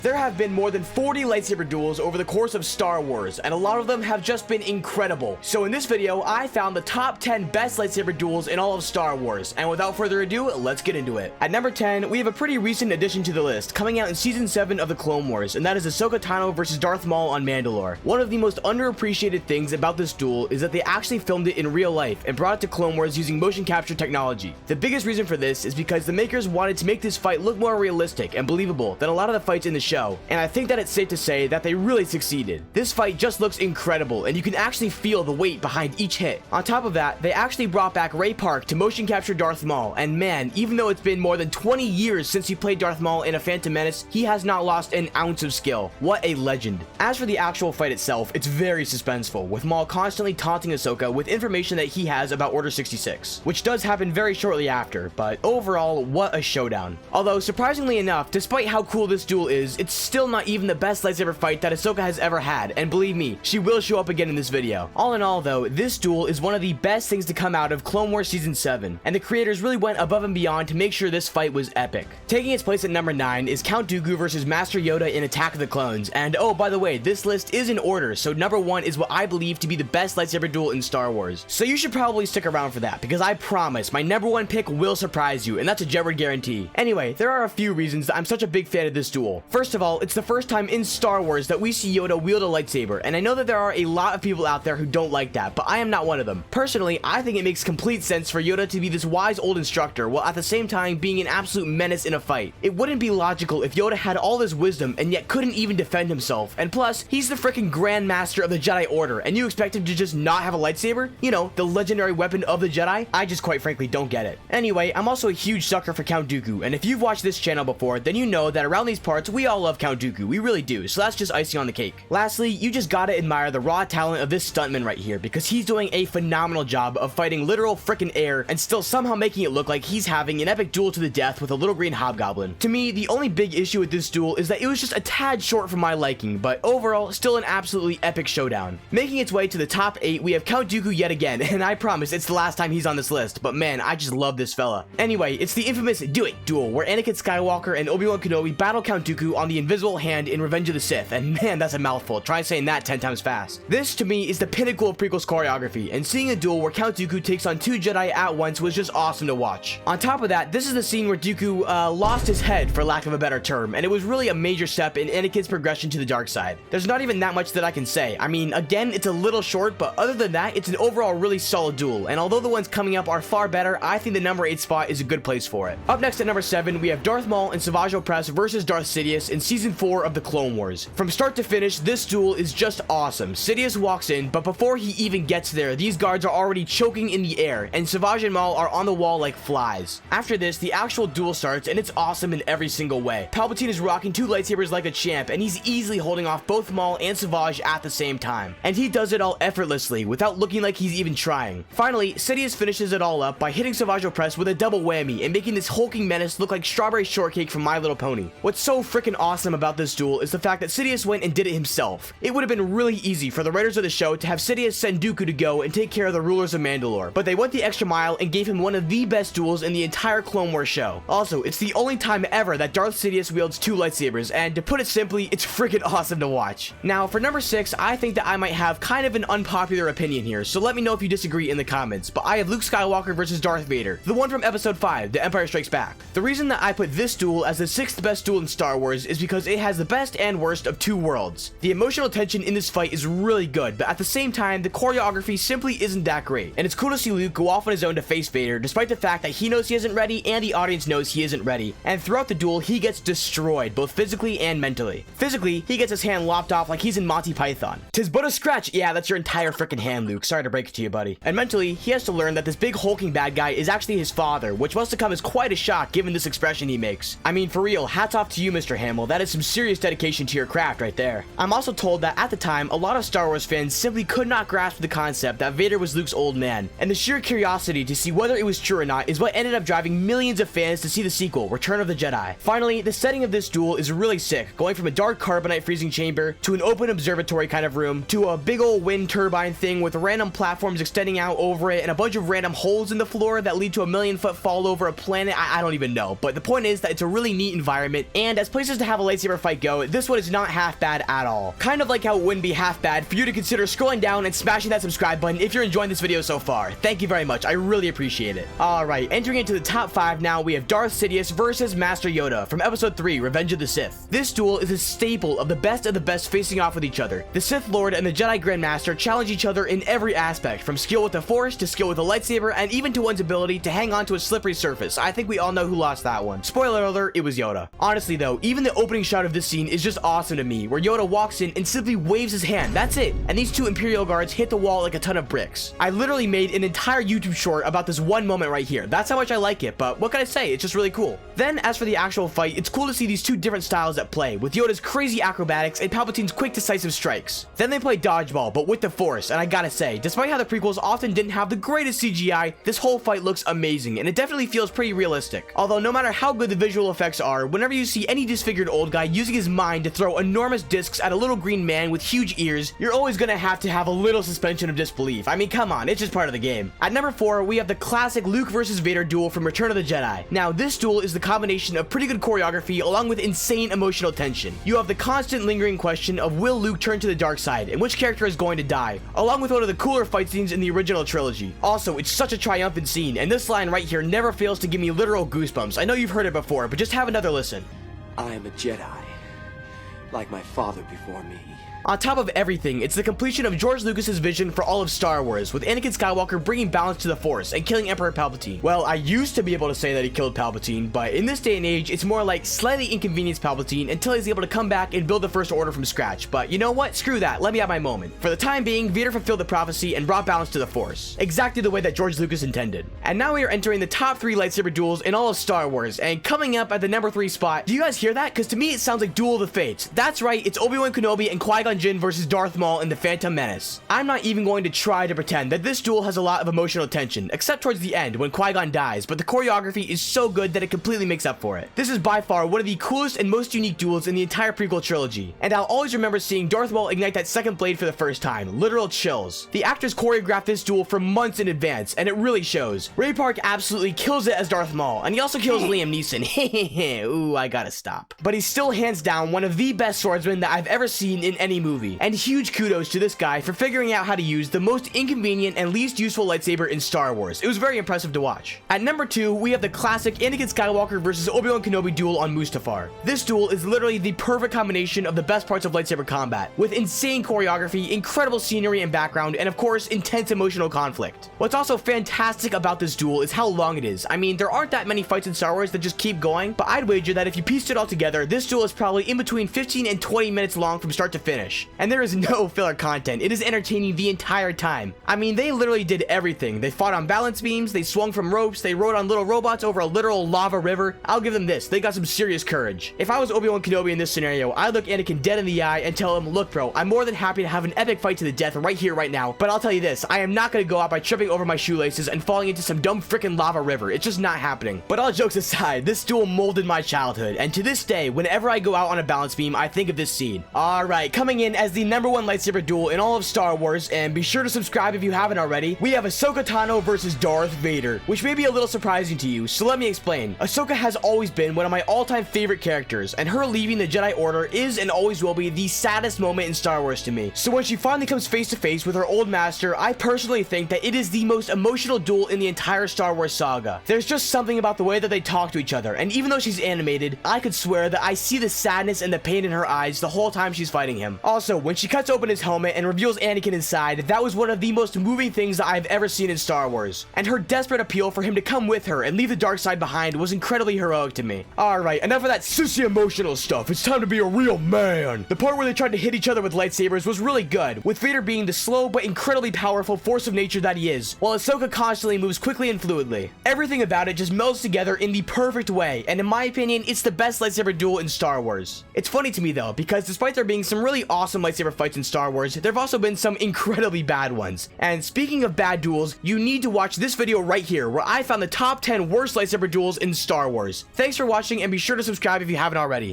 There have been more than 40 lightsaber duels over the course of Star Wars, and a lot of them have just been incredible. So in this video, I found the top 10 best lightsaber duels in all of Star Wars, and without further ado, let's get into it. At number 10, we have a pretty recent addition to the list, coming out in Season 7 of the Clone Wars, and that is Ahsoka Tano versus Darth Maul on Mandalore. One of the most underappreciated things about this duel is that they actually filmed it in real life and brought it to Clone Wars using motion capture technology. The biggest reason for this is because the makers wanted to make this fight look more realistic and believable than a lot of the fights in the show, and I think that it's safe to say that they really succeeded. This fight just looks incredible, and you can actually feel the weight behind each hit. On top of that, they actually brought back Ray Park to motion capture Darth Maul, and man, even though it's been more than 20 years since he played Darth Maul in A Phantom Menace, he has not lost an ounce of skill. What a legend. As for the actual fight itself, it's very suspenseful, with Maul constantly taunting Ahsoka with information that he has about Order 66, which does happen very shortly after, but overall, what a showdown. Although, surprisingly enough, despite how cool this duel is, it's still not even the best lightsaber fight that Ahsoka has ever had, and believe me, she will show up again in this video. All in all though, this duel is one of the best things to come out of Clone Wars Season 7, and the creators really went above and beyond to make sure this fight was epic. Taking its place at number 9 is Count Dooku versus Master Yoda in Attack of the Clones, and oh, by the way, this list is in order, so number 1 is what I believe to be the best lightsaber duel in Star Wars. So you should probably stick around for that, because I promise my number 1 pick will surprise you, and that's a Jedward guarantee. Anyway, there are a few reasons that I'm such a big fan of this duel. First of all, it's the first time in Star Wars that we see Yoda wield a lightsaber, and I know that there are a lot of people out there who don't like that, but I am not one of them. Personally, I think it makes complete sense for Yoda to be this wise old instructor while at the same time being an absolute menace in a fight. It wouldn't be logical if Yoda had all this wisdom and yet couldn't even defend himself, and plus, he's the freaking Grand Master of the Jedi Order, and you expect him to just not have a lightsaber? You know, the legendary weapon of the Jedi? I just quite frankly don't get it. Anyway, I'm also a huge sucker for Count Dooku, and if you've watched this channel before, then you know that around these parts, we all love Count Dooku. We really do, so that's just icing on the cake. Lastly, you just gotta admire the raw talent of this stuntman right here, because he's doing a phenomenal job of fighting literal frickin' air and still somehow making it look like he's having an epic duel to the death with a little green hobgoblin. To me, the only big issue with this duel is that it was just a tad short for my liking, but overall, still an absolutely epic showdown. Making its way to the top 8, we have Count Dooku yet again, and I promise it's the last time he's on this list, but man, I just love this fella. Anyway, it's the infamous Do It duel, where Anakin Skywalker and Obi-Wan Kenobi battle Count Dooku on the Invisible Hand in Revenge of the Sith, and man, that's a mouthful. Try saying that 10 times fast. This, to me, is the pinnacle of prequels choreography, and seeing a duel where Count Dooku takes on 2 Jedi at once was just awesome to watch. On top of that, this is the scene where Dooku lost his head, for lack of a better term, and it was really a major step in Anakin's progression to the dark side. There's not even that much that I can say. I mean, again, it's a little short, but other than that, it's an overall really solid duel, and although the ones coming up are far better, I think the number 8 spot is a good place for it. Up next at number 7, we have Darth Maul and Savage Opress versus Darth Sidious in Season 4 of the Clone Wars. From start to finish, this duel is just awesome. Sidious walks in, but before he even gets there, these guards are already choking in the air, and Savage and Maul are on the wall like flies. After this, the actual duel starts, and it's awesome in every single way. Palpatine is rocking 2 lightsabers like a champ, and he's easily holding off both Maul and Savage at the same time. And he does it all effortlessly, without looking like he's even trying. Finally, Sidious finishes it all up by hitting Savage Opress with a double whammy, and making this hulking menace look like Strawberry Shortcake from My Little Pony. What's so freaking awesome about this duel is the fact that Sidious went and did it himself. It would have been really easy for the writers of the show to have Sidious send Dooku to go and take care of the rulers of Mandalore, but they went the extra mile and gave him one of the best duels in the entire Clone Wars show. Also, it's the only time ever that Darth Sidious wields 2 lightsabers, and to put it simply, it's freaking awesome to watch. Now, for number 6, I think that I might have kind of an unpopular opinion here, so let me know if you disagree in the comments, but I have Luke Skywalker versus Darth Vader, the one from Episode 5, The Empire Strikes Back. The reason that I put this duel as the 6th best duel in Star Wars is because it has the best and worst of 2 worlds. The emotional tension in this fight is really good, but at the same time, the choreography simply isn't that great, and it's cool to see Luke go off on his own to face Vader, despite the fact that he knows he isn't ready and the audience knows he isn't ready, and throughout the duel, he gets destroyed, both physically and mentally. Physically, he gets his hand lopped off like he's in Monty Python. "'Tis but a scratch." Yeah, that's your entire freaking hand, Luke. Sorry to break it to you, buddy. And mentally, he has to learn that this big hulking bad guy is actually his father, which must have come as quite a shock given this expression he makes. I mean, for real, hats off to you, Mr. Hamill. That is some serious dedication to your craft right there. I'm also told that at the time, a lot of Star Wars fans simply could not grasp the concept that Vader was Luke's old man, and the sheer curiosity to see whether it was true or not is what ended up driving millions of fans to see the sequel, Return of the Jedi. Finally, the setting of this duel is really sick, going from a dark carbonite freezing chamber to an open observatory kind of room to a big old wind turbine thing with random platforms extending out over it and a bunch of random holes in the floor that lead to a 1,000,000-foot fall over a planet. I don't even know, but the point is that it's a really neat environment, and as places to have a lightsaber fight go, this one is not half bad at all. Kind of like how it wouldn't be half bad for you to consider scrolling down and smashing that subscribe button if you're enjoying this video so far. Thank you very much. I really appreciate it. Alright, entering into the top 5 now, we have Darth Sidious versus Master Yoda from Episode 3, Revenge of the Sith. This duel is a staple of the best facing off with each other. The Sith Lord and the Jedi Grandmaster challenge each other in every aspect, from skill with the Force to skill with the lightsaber, and even to one's ability to hang on to a slippery surface. I think we all know who lost that one. Spoiler alert, it was Yoda. Honestly though, even the opening shot of this scene is just awesome to me, where Yoda walks in and simply waves his hand. That's it. And these two Imperial guards hit the wall like a ton of bricks. I literally made an entire YouTube short about this one moment right here. That's how much I like it, but what can I say? It's just really cool. Then, as for the actual fight, it's cool to see these two different styles at play, with Yoda's crazy acrobatics and Palpatine's quick decisive strikes. Then they play dodgeball, but with the Force, and I gotta say, despite how the prequels often didn't have the greatest CGI, this whole fight looks amazing, and it definitely feels pretty realistic. Although no matter how good the visual effects are, whenever you see any disfigured old guy using his mind to throw enormous discs at a little green man with huge ears, you're always gonna have to have a little suspension of disbelief. I mean, come on, it's just part of the game. At number 4, we have the classic Luke versus Vader duel from Return of the Jedi. Now, this duel is the combination of pretty good choreography along with insane emotional tension. You have the constant lingering question of will Luke turn to the dark side, and which character is going to die, along with one of the cooler fight scenes in the original trilogy. Also, it's such a triumphant scene, and this line right here never fails to give me literal goosebumps. I know you've heard it before, but just have another listen. I am a Jedi, like my father before me. On top of everything, it's the completion of George Lucas's vision for all of Star Wars, with Anakin Skywalker bringing balance to the Force and killing Emperor Palpatine. Well, I used to be able to say that he killed Palpatine, but in this day and age, it's more like slightly inconvenienced Palpatine until he's able to come back and build the First Order from scratch. But you know what? Screw that. Let me have my moment. For the time being, Vader fulfilled the prophecy and brought balance to the Force, exactly the way that George Lucas intended. And now we are entering the top 3 lightsaber duels in all of Star Wars, and coming up at the number 3 spot, do you guys hear that? Because to me, it sounds like Duel of the Fates. That's right, it's Obi-Wan Kenobi and Qui-Gon Jinn versus Darth Maul in The Phantom Menace. I'm not even going to try to pretend that this duel has a lot of emotional tension, except towards the end when Qui-Gon dies, but the choreography is so good that it completely makes up for it. This is by far one of the coolest and most unique duels in the entire prequel trilogy, and I'll always remember seeing Darth Maul ignite that second blade for the first time. Literal chills. The actors choreographed this duel for months in advance, and it really shows. Ray Park absolutely kills it as Darth Maul, and he also kills Liam Neeson. Ooh, I gotta stop. But he's still hands down one of the best swordsmen that I've ever seen in any movie, and huge kudos to this guy for figuring out how to use the most inconvenient and least useful lightsaber in Star Wars. It was very impressive to watch. At number 2, we have the classic Anakin Skywalker versus Obi-Wan Kenobi duel on Mustafar. This duel is literally the perfect combination of the best parts of lightsaber combat, with insane choreography, incredible scenery and background, and of course, intense emotional conflict. What's also fantastic about this duel is how long it is. I mean, there aren't that many fights in Star Wars that just keep going, but I'd wager that if you pieced it all together, this duel is probably in between 15 and 20 minutes long from start to finish. And there is no filler content. It is entertaining the entire time. I mean, they literally did everything. They fought on balance beams, they swung from ropes, they rode on little robots over a literal lava river. I'll give them this, they got some serious courage. If I was Obi-Wan Kenobi in this scenario, I'd look Anakin dead in the eye and tell him, look bro, I'm more than happy to have an epic fight to the death right here, right now, but I'll tell you this, I am not gonna go out by tripping over my shoelaces and falling into some dumb freaking lava river. It's just not happening. But all jokes aside, this duel molded my childhood, and to this day, whenever I go out on a balance beam, I think of this scene. Alright, coming in as the number 1 lightsaber duel in all of Star Wars, and be sure to subscribe if you haven't already, we have Ahsoka Tano versus Darth Vader, which may be a little surprising to you, so let me explain. Ahsoka has always been one of my all-time favorite characters, and her leaving the Jedi Order is and always will be the saddest moment in Star Wars to me. So when she finally comes face to face with her old master, I personally think that it is the most emotional duel in the entire Star Wars saga. There's just something about the way that they talk to each other, and even though she's animated, I could swear that I see the sadness and the pain in her eyes the whole time she's fighting him. Also, when she cuts open his helmet and reveals Anakin inside, that was one of the most moving things that I've ever seen in Star Wars. And her desperate appeal for him to come with her and leave the dark side behind was incredibly heroic to me. Alright, enough of that sissy emotional stuff. It's time to be a real man. The part where they tried to hit each other with lightsabers was really good, with Vader being the slow but incredibly powerful force of nature that he is, while Ahsoka constantly moves quickly and fluidly. Everything about it just melds together in the perfect way, and in my opinion, it's the best lightsaber duel in Star Wars. It's funny to me though, because despite there being some really awesome lightsaber fights in Star Wars, there have also been some incredibly bad ones. And speaking of bad duels, you need to watch this video right here, where I found the top 10 worst lightsaber duels in Star Wars. Thanks for watching, and be sure to subscribe if you haven't already.